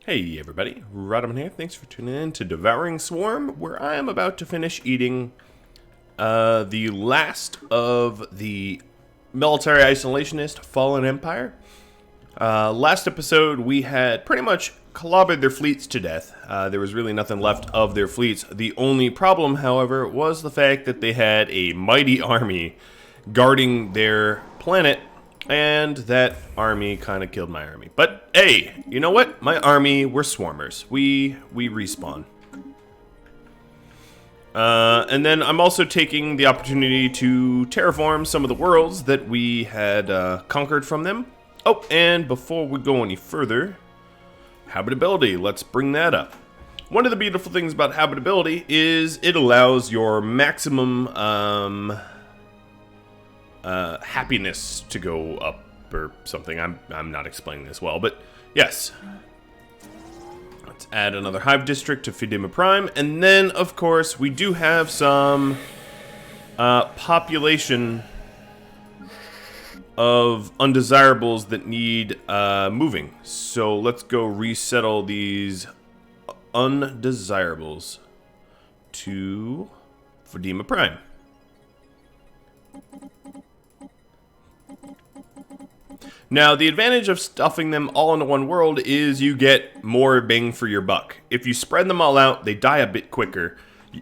Hey everybody, Rhadamant here. Thanks for tuning in to Devouring Swarm, where I am about to finish eating the last of the military isolationist Fallen Empire. Last episode we had pretty much clobbered their fleets to death. There was really nothing left of their fleets. The only problem, however, was the fact that they had a mighty army guarding their planet. And that army kind of killed my army. But hey, you know what? My army, we're swarmers. We respawn. And then I'm also taking the opportunity to terraform some of the worlds that we had conquered from them. Oh, and before we go any further, habitability. Let's bring that up. One of the beautiful things about habitability is it allows your maximum happiness to go up or something. I'm not explaining this well, but yes. Let's add another hive district to Fidima Prime, and then of course we do have some population of undesirables that need moving. So let's go resettle these undesirables to Fidima Prime. Now, the advantage of stuffing them all into one world is you get more bang for your buck. If you spread them all out, they die a bit quicker,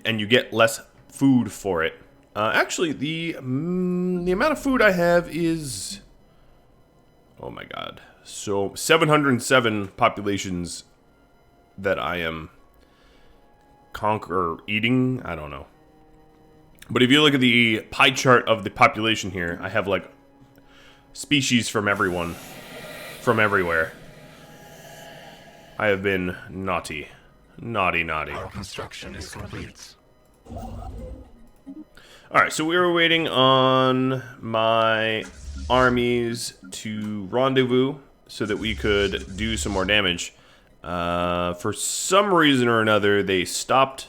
and you get less food for it. Actually, the amount of food I have is... oh my god. So, 707 populations that I am eating. I don't know. But if you look at the pie chart of the population here, I have like species from everyone, from everywhere. I have been naughty. Naughty. Our construction is complete. Alright, so we were waiting on my armies to rendezvous so that we could do some more damage. For some reason or another, they stopped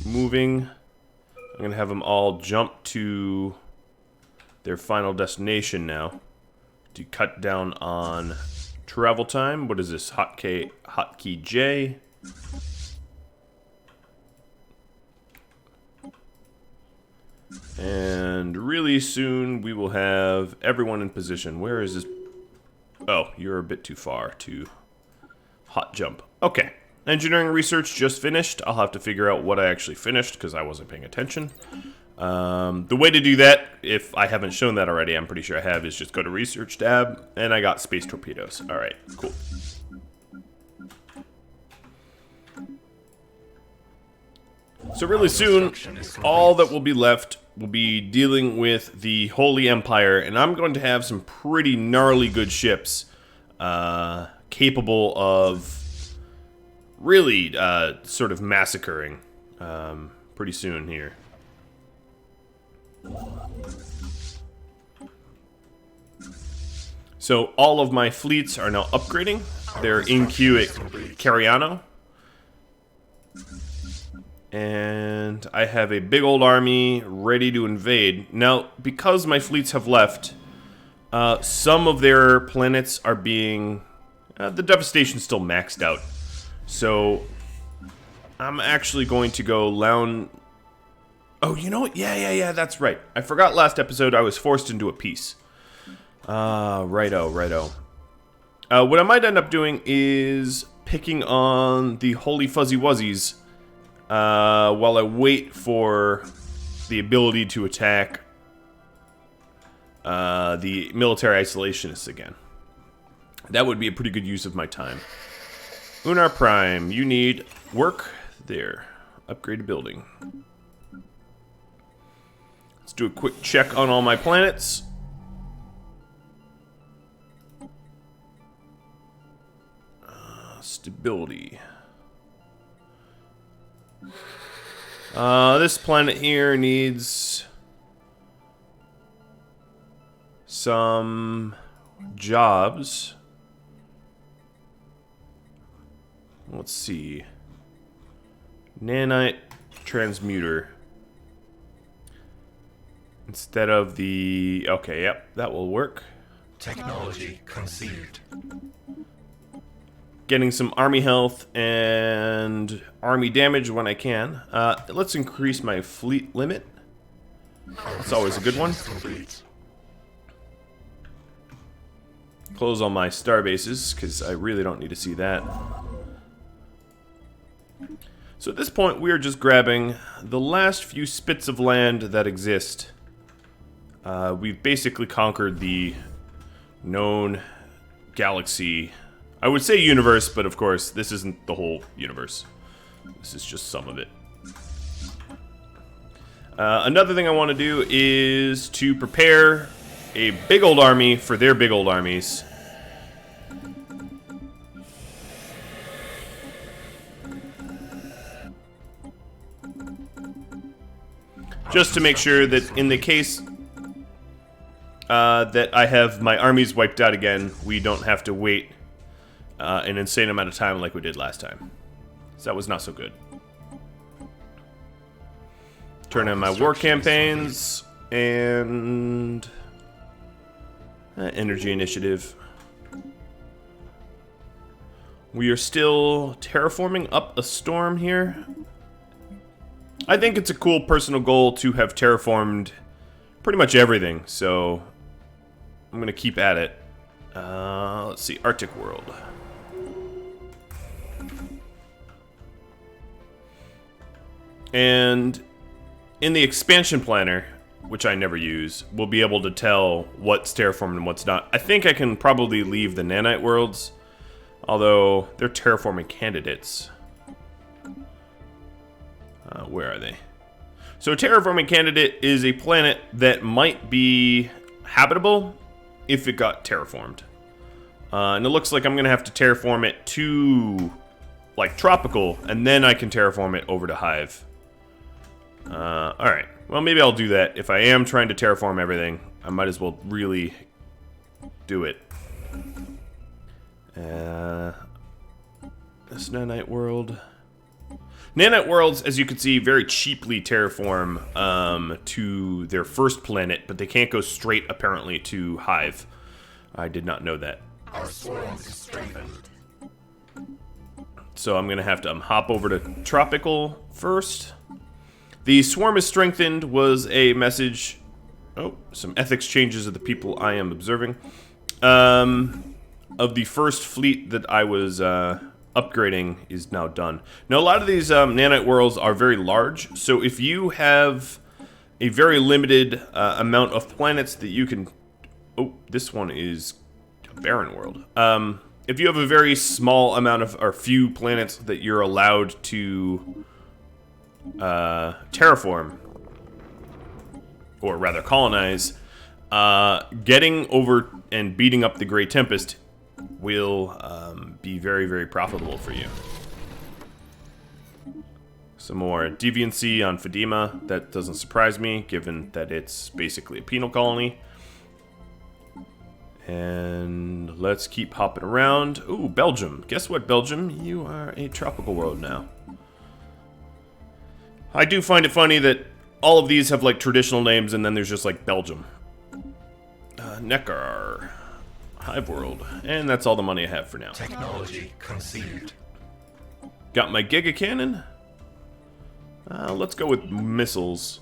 moving. I'm going to have them all jump to their final destination now to cut down on travel time. What is this? Hotkey J. And really soon we will have everyone in position. Where is this? Oh, you're a bit too far to hot jump. Okay. Engineering research just finished. I'll have to figure out what I actually finished because I wasn't paying attention. The way to do that, if I haven't shown that already, I'm pretty sure I have, is just go to Research tab, and I got Space Torpedoes. Alright, cool. So really soon, all that will be left will be dealing with the Holy Empire, and I'm going to have some pretty gnarly good ships capable of really sort of massacring pretty soon here. So all of my fleets are now upgrading. They're in queue at Cariano. And I have a big old army ready to invade. Now, because my fleets have left, some of their planets are being... the devastation's still maxed out. So I'm actually going to go Oh, you know what? Yeah, that's right. I forgot last episode I was forced into a peace. Righto. What I might end up doing is picking on the Holy Fuzzy Wuzzies while I wait for the ability to attack the military isolationists again. That would be a pretty good use of my time. Unar Prime, you need work there. Upgrade a building. Let's do a quick check on all my planets. Stability. This planet here needs some jobs. Let's see. Nanite transmuter. Instead of the... okay, yep, that will work. Technology conceived. getting some army health and army damage when I can. Let's increase my fleet limit. That's always a good one. Close all my star bases, because I really don't need to see that. So at this point, we are just grabbing the last few spits of land that exist. We've basically conquered the known galaxy. I would say universe, but of course, this isn't the whole universe. This is just some of it. Another thing I want to do is to prepare a big old army for their big old armies. Just to make sure that in the case that I have my armies wiped out again, we don't have to wait an insane amount of time like we did last time. So that was not so good. Turn on my war campaigns and energy initiative. We are still terraforming up a storm here. I think it's a cool personal goal to have terraformed pretty much everything, so I'm gonna keep at it. Let's see, Arctic world. And in the expansion planner, which I never use, we'll be able to tell what's terraformed and what's not. I think I can probably leave the nanite worlds, although they're terraforming candidates. Where are they? So a terraforming candidate is a planet that might be habitable if it got terraformed. And it looks like I'm going to have to terraform it to, like, tropical, and then I can terraform it over to Hive. Alright. Well, maybe I'll do that. If I am trying to terraform everything, I might as well really do it. This nanite world. Nanite worlds, as you can see, very cheaply terraform to their first planet, but they can't go straight, apparently, to Hive. I did not know that. Our swarm is strengthened. So I'm going to have to hop over to tropical first. The swarm is strengthened was a message... Oh, some ethics changes of the people I am observing. Of the first fleet that I was upgrading is now done. Now, a lot of these nanite worlds are very large, so if you have a very limited amount of planets that you can... Oh, this one is a barren world. If you have a very small amount of, or few planets that you're allowed to terraform, or rather colonize, getting over and beating up the Grey Tempest will be very, very profitable for you. Some more deviancy on Fadima. That doesn't surprise me, given that it's basically a penal colony. And let's keep hopping around. Ooh, Belgium. Guess what, Belgium? You are a tropical world now. I do find it funny that all of these have, like, traditional names, and then there's just, like, Belgium. Neckar. Hive world. And that's all the money I have for now. Technology conceived. Got my Giga Cannon. Let's go with missiles.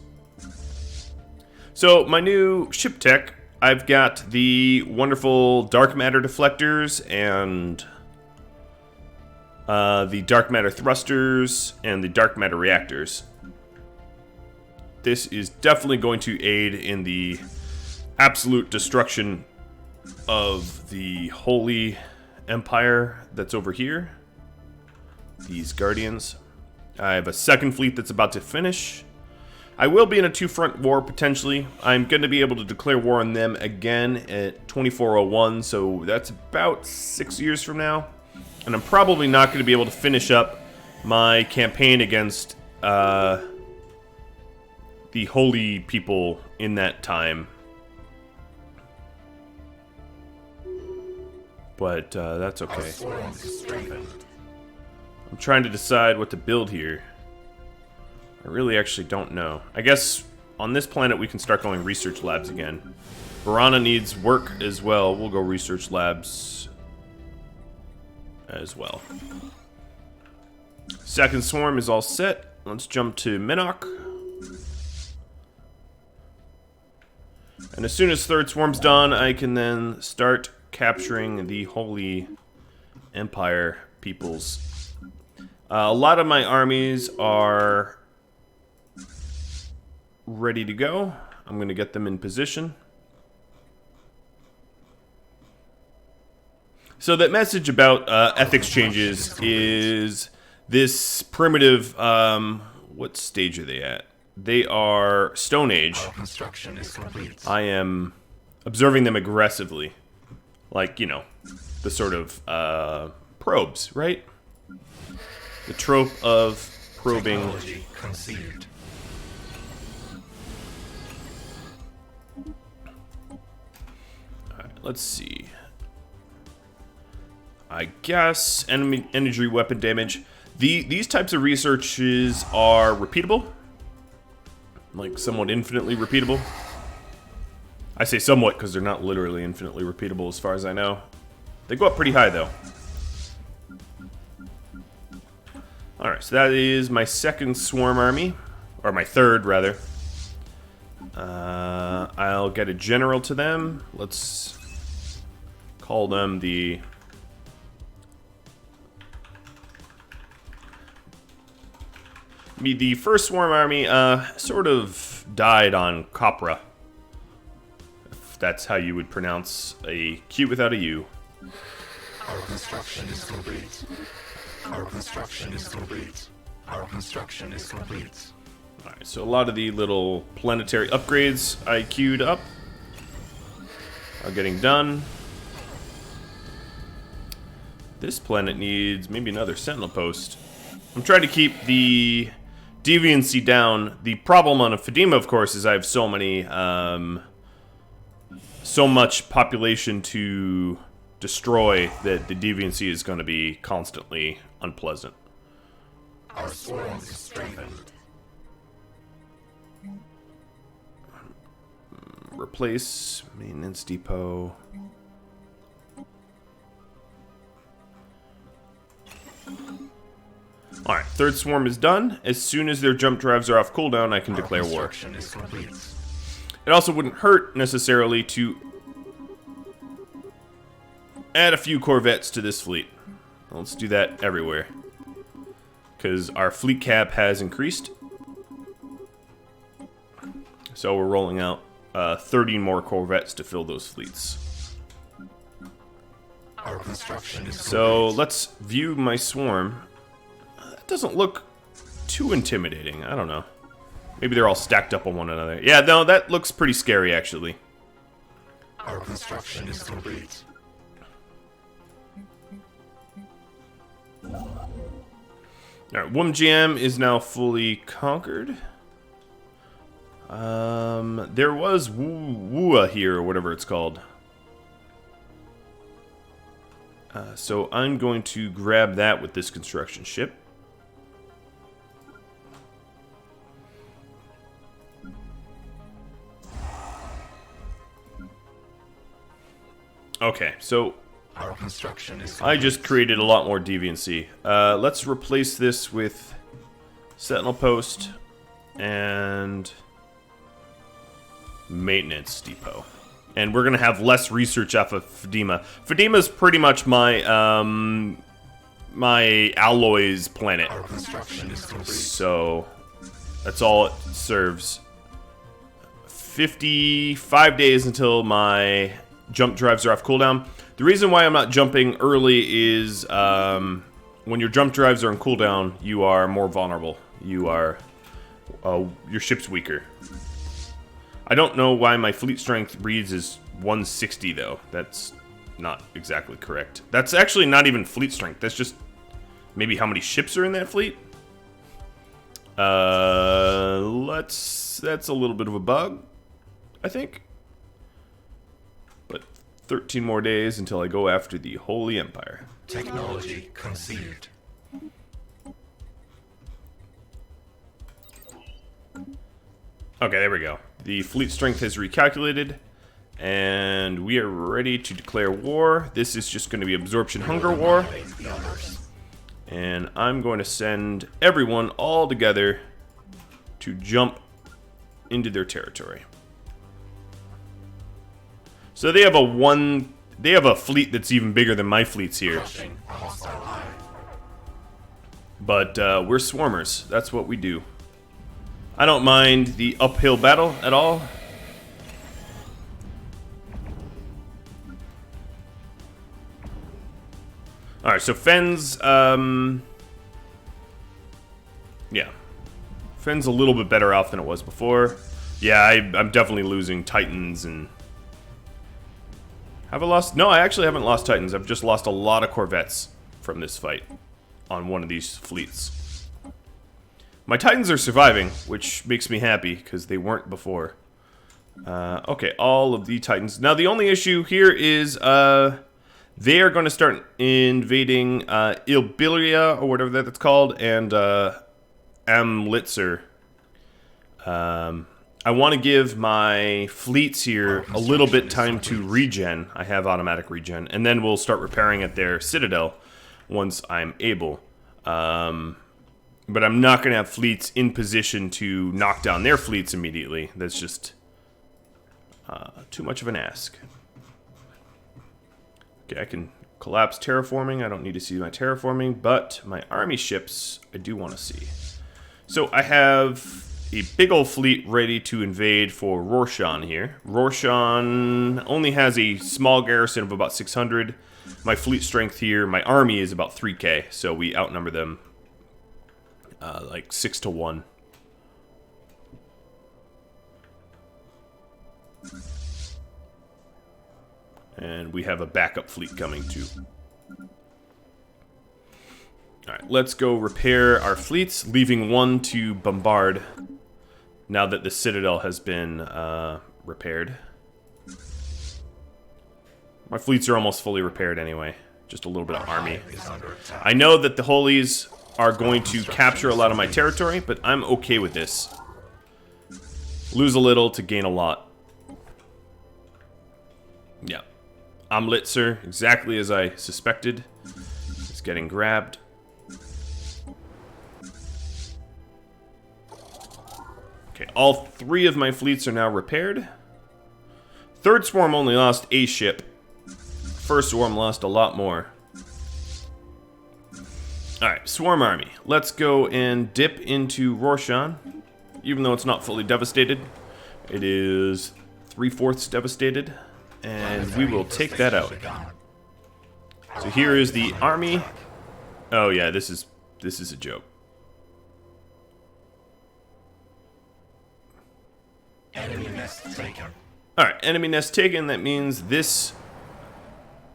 So, my new ship tech, I've got the wonderful dark matter deflectors and the dark matter thrusters and the dark matter reactors. This is definitely going to aid in the absolute destruction of the Holy Empire that's over here. These Guardians. I have a second fleet that's about to finish. I will be in a two-front war, potentially. I'm going to be able to declare war on them again at 2401, so that's about 6 years from now. And I'm probably not going to be able to finish up my campaign against the Holy People in that time. But that's okay. I'm trying to decide what to build here. I really actually don't know. I guess on this planet we can start going research labs again. Varana needs work as well. We'll go research labs. as well. Second swarm is all set. Let's jump to Minnock. And as soon as third swarm's done, I can then start capturing the Holy Empire peoples. A lot of my armies are ready to go. I'm going to get them in position. So that message about ethics changes is this primitive, what stage are they at? They are Stone Age. Our construction is complete. I am observing them aggressively. Like, you know, the sort of probes, right? The trope of probing. Technology conceived. Alright, let's see. I guess enemy energy weapon damage. These types of researches are repeatable. Like somewhat infinitely repeatable. I say somewhat because they're not literally infinitely repeatable as far as I know. They go up pretty high though. Alright, so that is my second swarm army. Or my third, rather. I'll get a general to them. Let's call them the... The first swarm army sort of died on Copra. If that's how you would pronounce a Q without a U. Our construction is complete. Our construction is complete. Our construction is complete. Alright, so a lot of the little planetary upgrades I queued up are getting done. This planet needs maybe another sentinel post. I'm trying to keep the deviancy down. The problem on a Fadima, of course, is I have so many, so much population to destroy that the deviancy is going to be constantly unpleasant. Our swarm is strengthened. Replace maintenance depot. Alright, third swarm is done. As soon as their jump drives are off cooldown, I can declare war. Construction is complete. It also wouldn't hurt necessarily to add a few corvettes to this fleet. Let's do that everywhere. Because our fleet cap has increased. So we're rolling out 30 more corvettes to fill those fleets. Our construction is So complete. let's view my swarm. That doesn't look too intimidating. I don't know. Maybe they're all stacked up on one another. Yeah, no, that looks pretty scary, actually. Our construction is complete. Alright, WMGM is now fully conquered. There was Wua here, or whatever it's called. So I'm going to grab that with this construction ship. Our Okay, so Our construction is I just created a lot more deviancy. Let's replace this with Sentinel Post and Maintenance Depot. And we're gonna have less research off of Fadima. Fadima's pretty much my my alloys planet. Our construction is complete. So that's all it serves. 55 days until my jump drives are off cooldown. The reason why I'm not jumping early is when your jump drives are on cooldown, you are more vulnerable. You are your ship's weaker. I don't know why my fleet strength reads as 160 though. That's not exactly correct. That's actually not even fleet strength. That's just maybe how many ships are in that fleet. That's a little bit of a bug, I think. But 13 more days until I go after the Holy Empire. Technology conceived. Okay, there we go. The fleet strength has recalculated. And we are ready to declare war. This is just going to be Absorption Hunger War. And I'm going to send everyone all together to jump into their territory. So they have a fleet that's even bigger than my fleets here. But we're swarmers. That's what we do. I don't mind the uphill battle at all. Alright, so Fenn's, yeah. Fenn's a little bit better off than it was before. Yeah, I'm definitely losing Titans and... Have I lost? No, I actually haven't lost Titans. I've just lost a lot of Corvettes from this fight on one of these fleets. My Titans are surviving, which makes me happy, because they weren't before. Okay, all of the Titans. Now, the only issue here is, they are going to start invading, Ilbilia, or whatever that's called, and, Amlitzer. I want to give my fleets here a little bit time to regen. I have automatic regen. And then we'll start repairing at their citadel once I'm able. But I'm not going to have fleets in position to knock down their fleets immediately. That's just too much of an ask. Okay, I can collapse terraforming. I don't need to see my terraforming, but my army ships I do want to see. So I have a big old fleet ready to invade for Roshan here. Roshan only has a small garrison of about 600. My fleet strength here, my army is about 3k, so we outnumber them like 6 to 1. And we have a backup fleet coming too. Alright, let's go repair our fleets, leaving one to bombard now that the citadel has been repaired. My fleets are almost fully repaired anyway. Just a little bit of army. I know that the Holies are going to capture a lot of my territory, but I'm okay with this. Lose a little to gain a lot. Yeah. Amlitzer, exactly as I suspected, is getting grabbed. Okay, all 3 of my fleets are now repaired. Third swarm only lost a ship. First swarm lost a lot more. Alright, swarm army. Let's go and dip into Roshan. Even though it's not fully devastated, it is 3/4 devastated. And we will take that out. So here is the army. Oh yeah, this is a joke. Enemy nest taken. Alright, enemy nest taken. That means this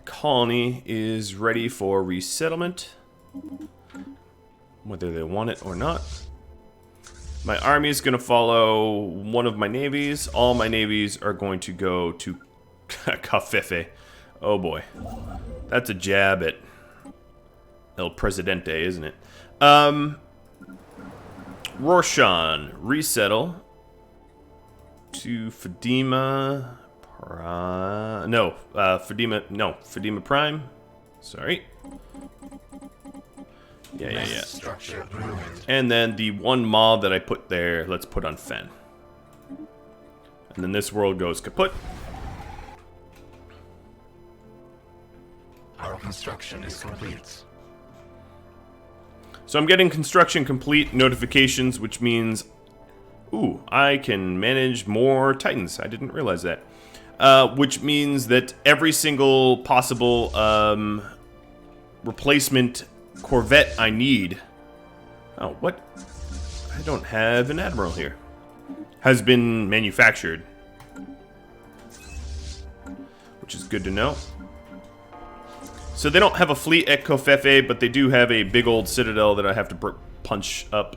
colony is ready for resettlement. Whether they want it or not. My army is going to follow one of my navies. All my navies are going to go to Cafefe. Oh boy. That's a jab at El Presidente, isn't it? Roshan, resettle to Fadima Fadima Prime. Sorry. Yeah. And then the one mob that I put there, let's put on Fen. And then this world goes kaput. Our construction is complete. So I'm getting construction complete notifications, which means, ooh, I can manage more Titans. I didn't realize that. Which means that every single possible replacement Corvette I need. Oh, what? I don't have an admiral here. Has been manufactured. Which is good to know. So they don't have a fleet at Covfefe, but they do have a big old citadel that I have to punch up.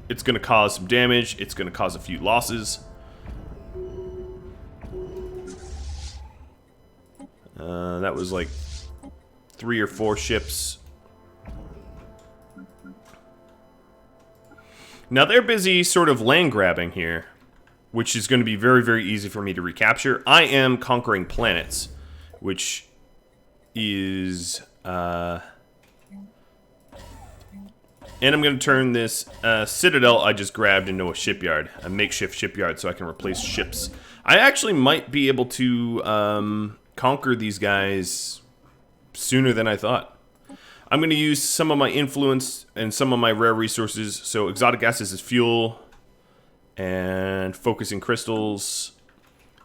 It's going to cause some damage. It's going to cause a few losses. That was like 3 or 4 ships. Now they're busy sort of land grabbing here. which is going to be very, very easy for me to recapture. I am conquering planets, which is... and I'm going to turn this citadel I just grabbed into a shipyard, a makeshift shipyard, so I can replace ships. I actually might be able to conquer these guys sooner than I thought. I'm going to use some of my influence and some of my rare resources. So exotic gases is fuel and focusing crystals.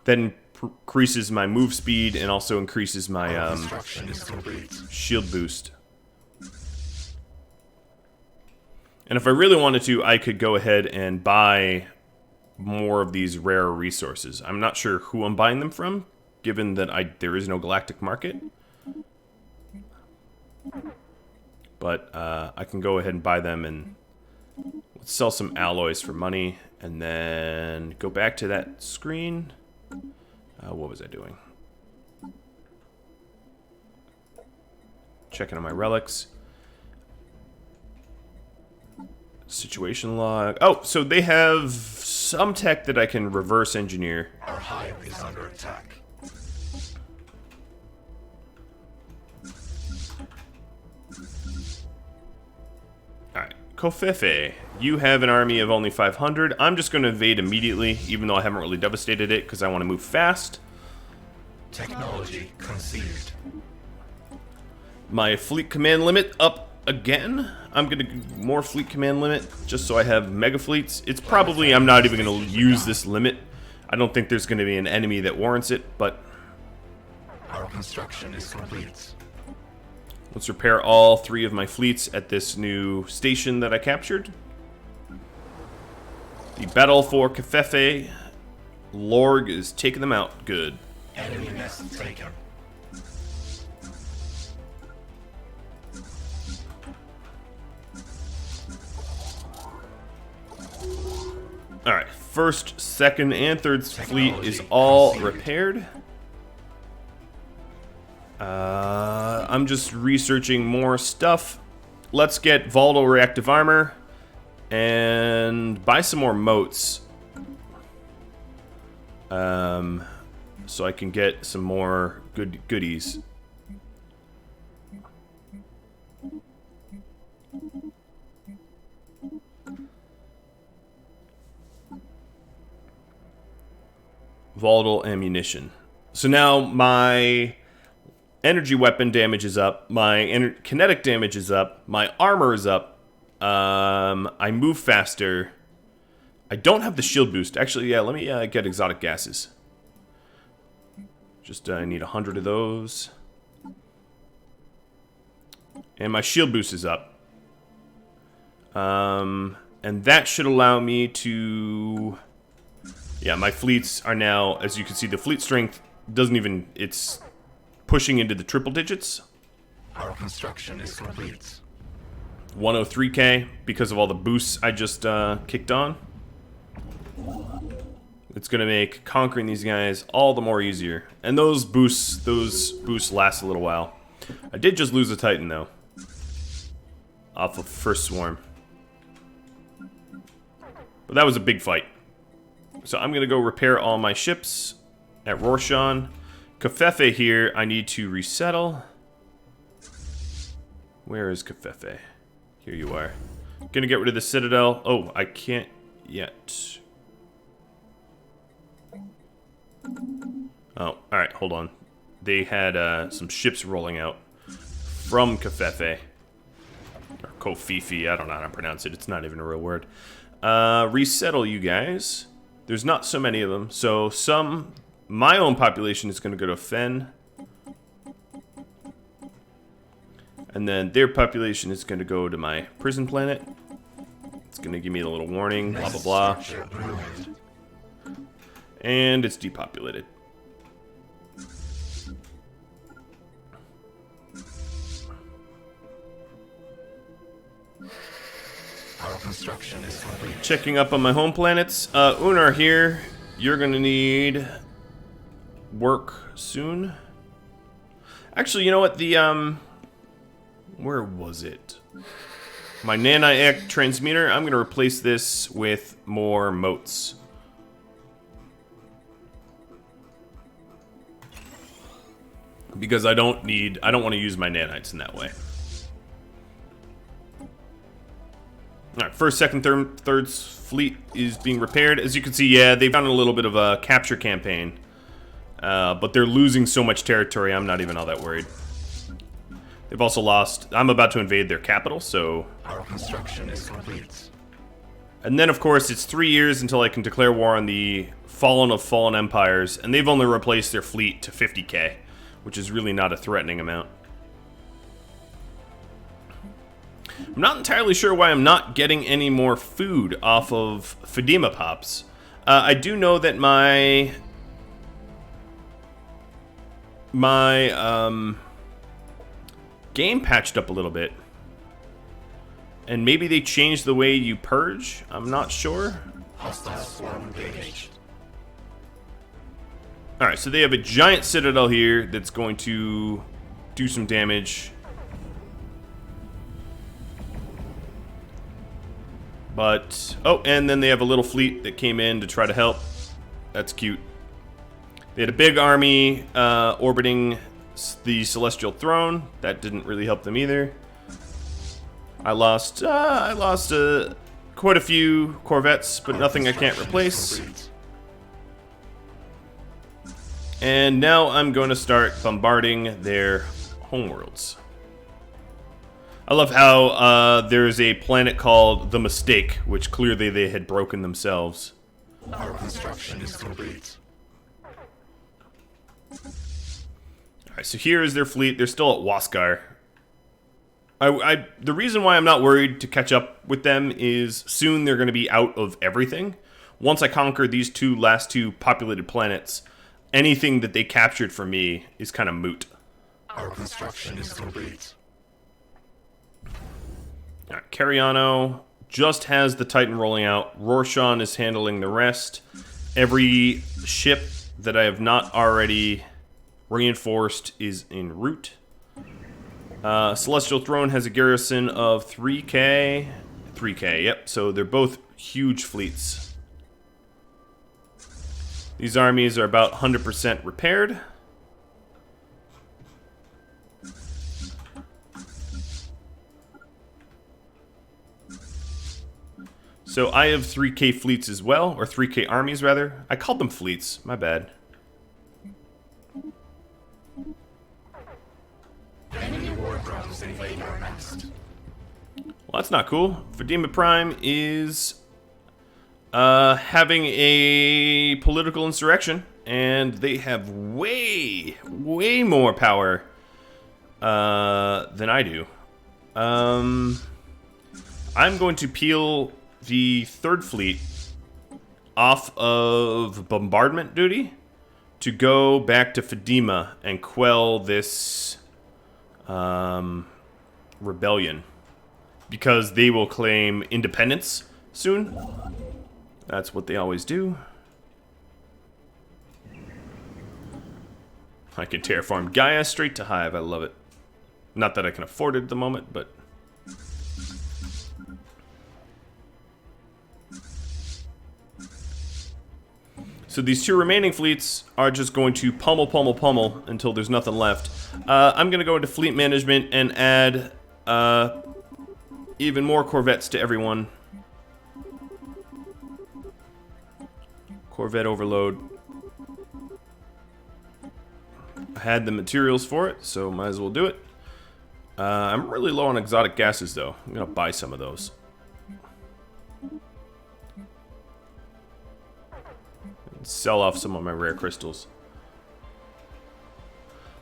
Then increases my move speed and also increases my shield boost. And if I really wanted to, I could go ahead and buy more of these rare resources. I'm not sure who I'm buying them from, given that there is no galactic market. But I can go ahead and buy them and let's sell some alloys for money. And then go back to that screen. What was I doing? Checking on my relics. Situation log. Oh, so they have some tech that I can reverse engineer. Our hive is under attack. Alright, Kofefe, you have an army of only 500. I'm just going to invade immediately, even though I haven't really devastated it, because I want to move fast. Technology conceived. My fleet command limit up again. I'm going to more fleet command limit, just so I have mega fleets. It's probably, I'm not even going to use this limit. I don't think there's going to be an enemy that warrants it, but... Our construction is complete. Let's repair all 3 of my fleets at this new station that I captured. The battle for Kefefe. Lorg is taking them out. Good. Enemy nest taken. Alright, first, second, and third fleet is all repaired. I'm just researching more stuff. Let's get volatile reactive armor and buy some more moats. So I can get some more goodies. Volatile ammunition. So now my energy weapon damage is up. My kinetic damage is up. My armor is up. I move faster. I don't have the shield boost. Actually, yeah, let me get exotic gases. Just I need 100 of those. And my shield boost is up. And that should allow me to... Yeah, my fleets are now, as you can see, the fleet strength doesn't even... It's pushing into the triple digits. Our construction is complete. 103k because of all the boosts I just kicked on. It's going to make conquering these guys all the more easier. And those boosts last a little while. I did just lose a Titan, though. Off of first swarm. But that was a big fight. So I'm going to go repair all my ships at Rorschon. Kefefe here, I need to resettle. Where is Kefefe? Here you are. Gonna get rid of the citadel. Oh, I can't yet. Oh, alright, hold on. They had some ships rolling out from Kefefe. Or Kofifi, I don't know how to pronounce it. It's not even a real word. Resettle you guys. There's not so many of them. So my own population is going to go to Fen. And then their population is going to go to my prison planet. It's going to give me a little warning, blah, blah, blah. And it's depopulated. Our construction is complete. Checking up on my home planets. Unar here. You're going to need work soon. Actually, you know what? Where was it? My Naniac transmitter. I'm going to replace this with more moats. because I don't want to use my nanites in that way. Alright, first, second, third fleet is being repaired. As you can see, yeah, they've done a little bit of a capture campaign. But they're losing so much territory, I'm not even all that worried. They've also lost... I'm about to invade their capital, so... Our construction is complete. And then, of course, it's 3 years until I can declare war on the Fallen of Fallen Empires, and they've only replaced their fleet to 50k, which is really not a threatening amount. I'm not entirely sure why I'm not getting any more food off of Fedima Pops. I do know that my game patched up a little bit. And maybe they changed the way you purge? I'm not sure. Hostile swarm engaged. Alright, so they have a giant citadel here that's going to do some damage. But, oh, and then they have a little fleet that came in to try to help. That's cute. They had a big army orbiting the Celestial Throne. That didn't really help them either. I lost quite a few Corvettes, but nothing I can't replace. And now I'm going to start bombarding their homeworlds. I love how there's a planet called The Mistake, which clearly they had broken themselves. Our construction is complete. Alright, so here is their fleet. They're still at Waskar. The reason why I'm not worried to catch up with them is soon they're going to be out of everything. Once I conquer these last two populated planets, anything that they captured for me is kind of moot. Our construction is complete. Alright, Cariano just has the Titan rolling out. Rorschon is handling the rest. Every ship that I have not already reinforced is en route. Celestial Throne has a garrison of 3k. 3k, yep. So they're both huge fleets. These armies are about 100% repaired. So I have 3k fleets as well, or 3k armies rather. I called them fleets, my bad. Enemy war drones invade our nest. Well, that's not cool. Fedima Prime is having a political insurrection, and they have way more power than I do. I'm going to peel the third fleet off of bombardment duty to go back to Fedima and quell this rebellion, because they will claim independence soon. That's what they always do. I can terraform Gaia straight to Hive. I love it. Not that I can afford it at the moment, but so these two remaining fleets are just going to pummel until there's nothing left. I'm going to go into fleet management and add even more Corvettes to everyone. Corvette overload. I had the materials for it, so might as well do it. I'm really low on exotic gases, though. I'm going to buy some of those. Sell off some of my rare crystals.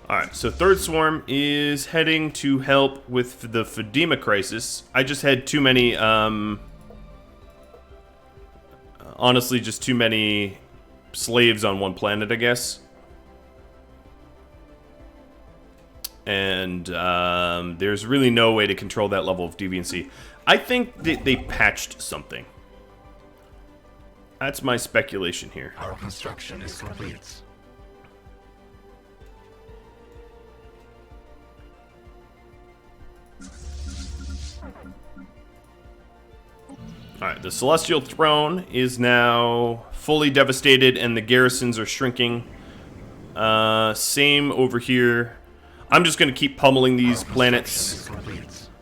Alright, so Third Swarm is heading to help with the Fedima crisis. I just had too many, honestly, just too many slaves on one planet, I guess. And there's really no way to control that level of deviancy. I think they patched something. That's my speculation here. Our construction is complete. Alright, the Celestial Throne is now fully devastated and the garrisons are shrinking. Same over here. I'm just going to keep pummeling these planets,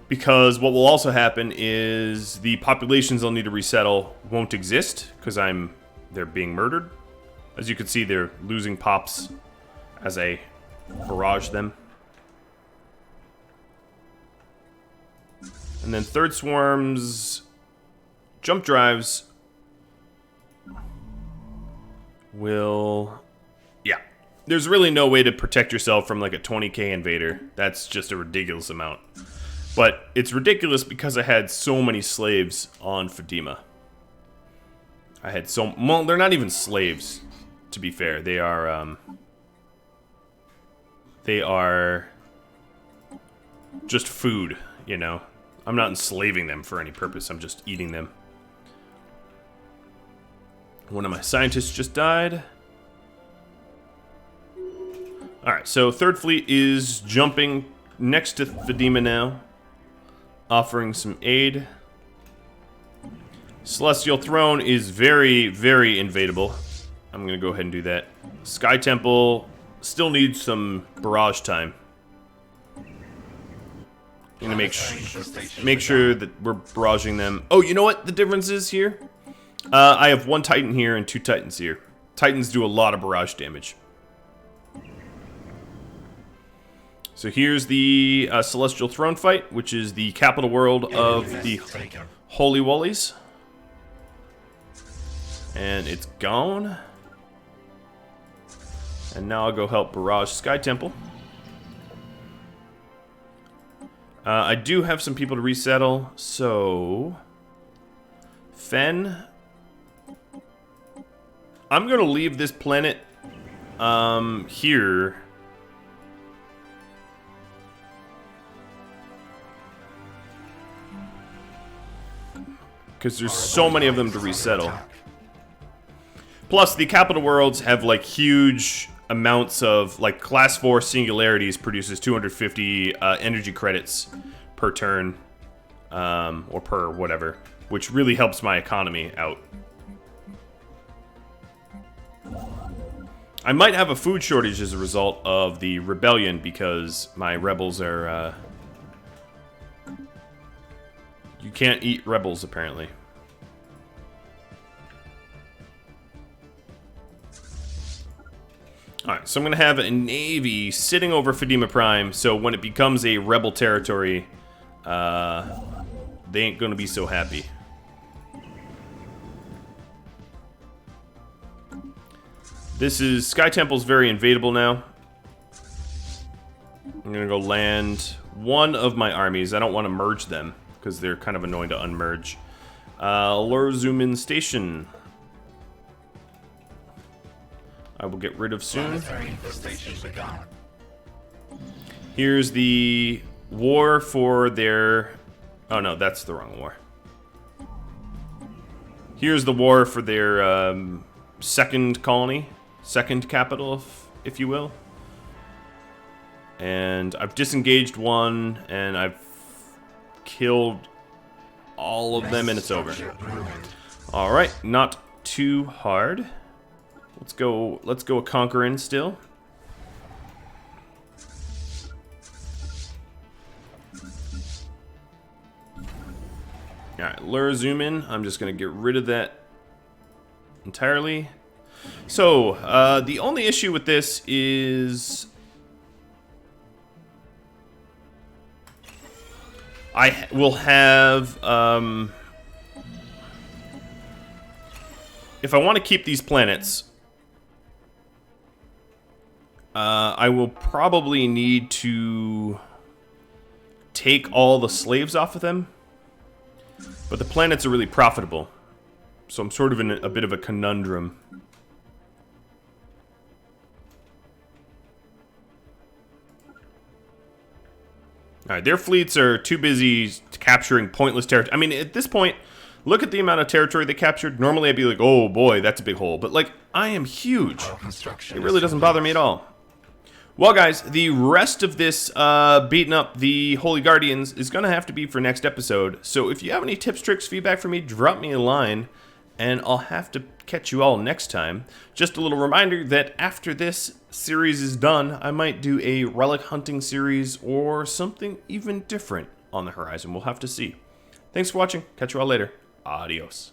because what will also happen is the populations I'll need to resettle won't exist, because they're being murdered. As you can see, they're losing pops as I barrage them. And then third swarms, jump drives will... Yeah. There's really no way to protect yourself from like a 20k invader. That's just a ridiculous amount. But it's ridiculous because I had so many slaves on Fadima. I had so... Well, they're not even slaves, to be fair. They are just food, you know? I'm not enslaving them for any purpose. I'm just eating them. One of my scientists just died. Alright, so third fleet is jumping next to Fadima now, offering some aid. Celestial Throne is very, very invadable. I'm going to go ahead and do that. Sky Temple still needs some barrage time. I'm going to make sure that we're barraging them. Oh, you know what the difference is here? I have one Titan here and two Titans here. Titans do a lot of barrage damage. So here's the Celestial Throne fight, which is the capital world of the Holy Wollies. And it's gone. And now I'll go help barrage Sky Temple. I do have some people to resettle, so... Fen... I'm gonna leave this planet, here. Because there's so many of them to resettle. Plus, the capital worlds have, like, huge amounts of, like, class 4 singularities produces 250 energy credits per turn, or per whatever, which really helps my economy out. I might have a food shortage as a result of the rebellion because my rebels are, you can't eat rebels, apparently. Alright, so I'm going to have a navy sitting over Fadima Prime, so when it becomes a rebel territory, they ain't going to be so happy. This is... Sky Temple's very invadable now. I'm going to go land one of my armies. I don't want to merge them, because they're kind of annoying to unmerge. Lurzumin Station. I will get rid of soon. Here's the war for their... Oh no, that's the wrong war. Here's the war for their second colony. Second capital, if you will. And I've disengaged one, and I've killed all of them, and it's over. Alright, not too hard. Let's go a conquering still. Alright, Lurzumin. I'm just gonna get rid of that entirely. So, the only issue with this is I will have, if I want to keep these planets, I will probably need to take all the slaves off of them, but the planets are really profitable, so I'm sort of in a bit of a conundrum. Alright, their fleets are too busy capturing pointless territory. I mean, at this point, look at the amount of territory they captured. Normally I'd be like, oh boy, that's a big hole. But, like, I am huge. It really doesn't bother me at all. Well, guys, the rest of this beating up the Holy Guardians is going to have to be for next episode. So if you have any tips, tricks, feedback for me, drop me a line. and I'll have to catch you all next time. Just a little reminder that after this series is done, I might do a relic hunting series or something even different on the horizon. We'll have to see. Thanks for watching. Catch you all later. Adios.